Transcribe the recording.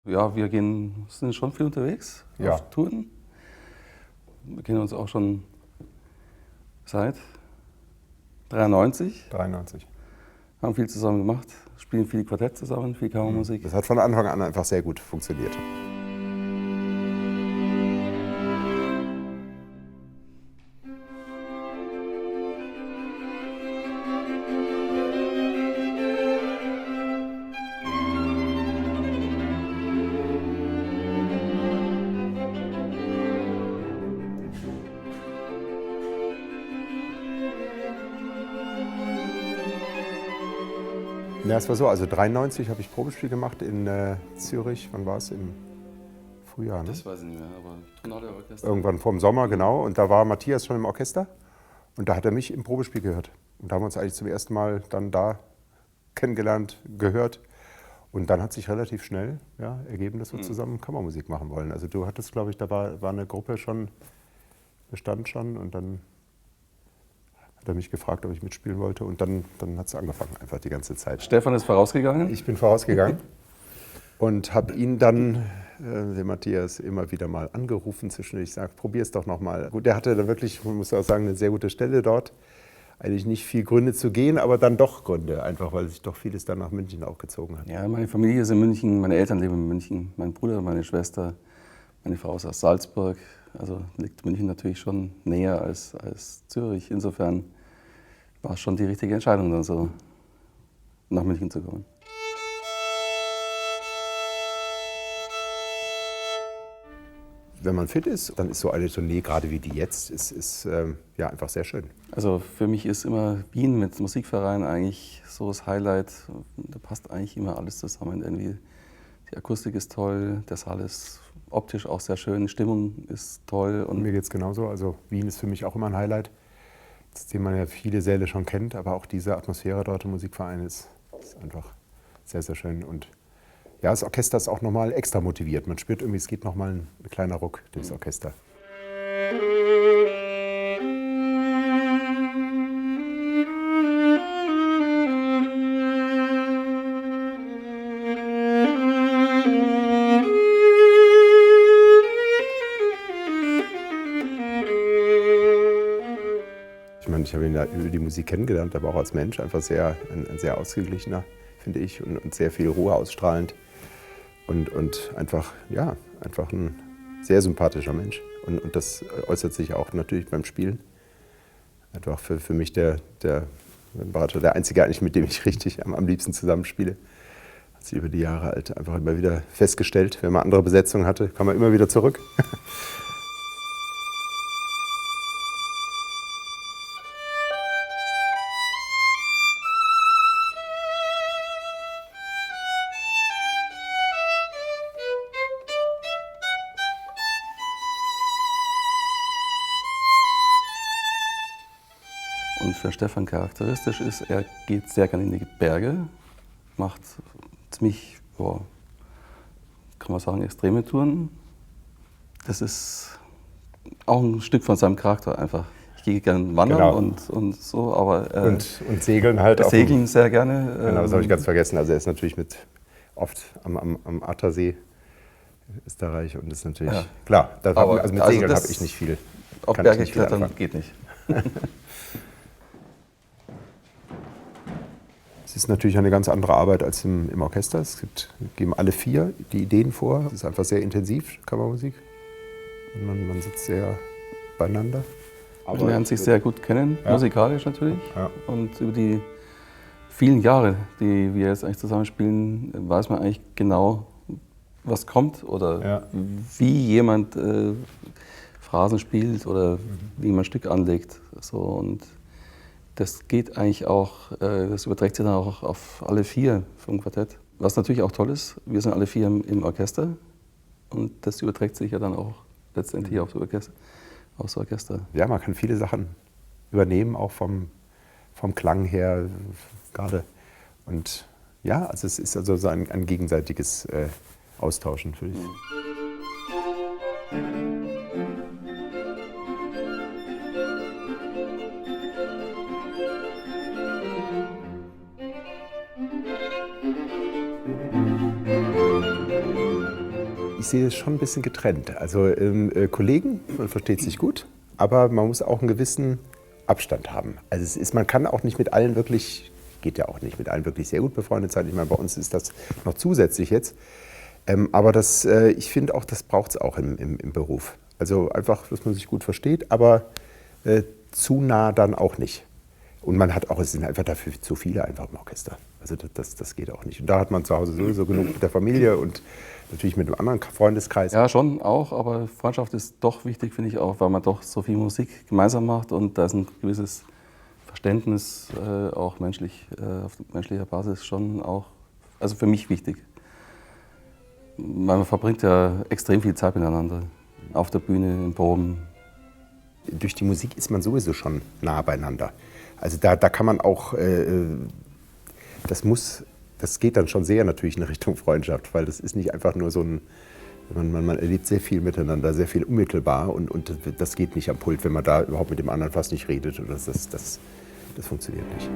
Ja, sind schon viel unterwegs Ja. auf Touren. Wir kennen uns auch schon seit 93, 93. haben viel zusammen gemacht, spielen viel Quartett zusammen, viel Kammermusik. Das hat von Anfang an einfach sehr gut funktioniert. Ja, es war so, also 93 habe ich Probespiel gemacht in Zürich. Wann war es? Im Frühjahr, ne? Das weiß ich nicht mehr, aber Tonhalle Orchester. Irgendwann vor dem Sommer, genau. Und da war Matthias schon im Orchester. Und da hat er mich im Probespiel gehört. Und da haben wir uns eigentlich zum ersten Mal dann da kennengelernt, gehört. Und dann hat sich relativ schnell ergeben, dass wir zusammen Kammermusik machen wollen. Also du hattest, glaube ich, da war eine Gruppe schon, bestand schon. Und dann hat er mich gefragt, ob ich mitspielen wollte. Und dann hat es angefangen, einfach die ganze Zeit. Stefan ist vorausgegangen. Ich bin vorausgegangen und habe ihn dann, den Matthias, immer wieder mal angerufen zwischendurch. Ich sage, probier es doch nochmal. Gut, der hatte da wirklich, man muss auch sagen, eine sehr gute Stelle dort. Eigentlich nicht viel Gründe zu gehen, aber dann doch Gründe, einfach weil sich doch vieles dann nach München auch gezogen hat. Ja, meine Familie ist in München, meine Eltern leben in München, mein Bruder, meine Schwester, meine Frau ist aus Salzburg. Also liegt München natürlich schon näher als Zürich. Insofern war es schon die richtige Entscheidung, dann so nach München zu kommen. Wenn man fit ist, dann ist so eine Tournee, gerade wie die jetzt, ist einfach sehr schön. Also für mich ist immer Wien mit Musikverein eigentlich so das Highlight. Da passt eigentlich immer alles zusammen. Irgendwie die Akustik ist toll, der Saal ist optisch auch sehr schön, die Stimmung ist toll. Und mir geht es genauso. Also Wien ist für mich auch immer ein Highlight, den man ja viele Säle schon kennt, aber auch diese Atmosphäre dort im Musikverein ist einfach sehr, sehr schön. Und ja, das Orchester ist auch nochmal extra motiviert. Man spürt irgendwie, es geht nochmal ein kleiner Ruck durchs Orchester. Ich habe ihn ja über die Musik kennengelernt, aber auch als Mensch einfach ein sehr ausgeglichener, finde ich, und sehr viel Ruhe ausstrahlend. Und einfach ein sehr sympathischer Mensch. Und das äußert sich auch natürlich beim Spielen. Einfach für mich der Einzige eigentlich, mit dem ich richtig am liebsten zusammenspiele. Hat sich über die Jahre halt einfach immer wieder festgestellt, wenn man andere Besetzungen hatte, kam man immer wieder zurück. Und für Stefan charakteristisch ist, er geht sehr gerne in die Berge, macht ziemlich, kann man sagen, extreme Touren. Das ist auch ein Stück von seinem Charakter einfach. Ich gehe gerne wandern und so, aber und segeln halt auch. Segeln sehr gerne. Genau, das habe ich ganz vergessen. Also er ist natürlich oft am Attersee, Österreich, und das ist natürlich klar. Also mit Segeln habe ich nicht viel. Auf Berge klettern geht nicht. Es ist natürlich eine ganz andere Arbeit als im Orchester. Geben alle vier die Ideen vor. Es ist einfach sehr intensiv, Kammermusik. Und man sitzt sehr beieinander. Man lernt sich sehr gut kennen, musikalisch natürlich. Ja. Und über die vielen Jahre, die wir jetzt eigentlich zusammenspielen, weiß man eigentlich genau, was kommt oder wie jemand Phrasen spielt oder wie man ein Stück anlegt. So, und das geht eigentlich auch, das überträgt sich dann auch auf alle vier vom Quartett. Was natürlich auch toll ist, wir sind alle vier im Orchester und das überträgt sich ja dann auch letztendlich aufs Orchester. Ja, man kann viele Sachen übernehmen, auch vom Klang her gerade. Und ja, also es ist also so ein gegenseitiges Austauschen, finde ich. ich sehe es schon ein bisschen getrennt. Also Kollegen, man versteht sich gut, aber man muss auch einen gewissen Abstand haben. Also man kann auch nicht mit allen wirklich, geht ja auch nicht mit allen wirklich sehr gut befreundet sein. Ich meine, bei uns ist das noch zusätzlich jetzt. Aber ich finde auch, das braucht es auch im Beruf. Also einfach, dass man sich gut versteht, aber zu nah dann auch nicht. Und man hat auch, es sind einfach dafür zu viele einfach im Orchester. Also das geht auch nicht. Und da hat man zu Hause sowieso genug mit der Familie und natürlich mit einem anderen Freundeskreis. Ja, schon auch, aber Freundschaft ist doch wichtig, finde ich auch, weil man doch so viel Musik gemeinsam macht und da ist ein gewisses Verständnis auch menschlich, auf menschlicher Basis schon auch, also für mich wichtig. Man verbringt ja extrem viel Zeit miteinander, auf der Bühne, in Proben. Durch die Musik ist man sowieso schon nah beieinander. Also da kann man auch, das geht dann schon sehr natürlich in Richtung Freundschaft, weil das ist nicht einfach nur so ein, man erlebt sehr viel miteinander, sehr viel unmittelbar und das geht nicht am Pult, wenn man da überhaupt mit dem anderen fast nicht redet. Und das funktioniert nicht.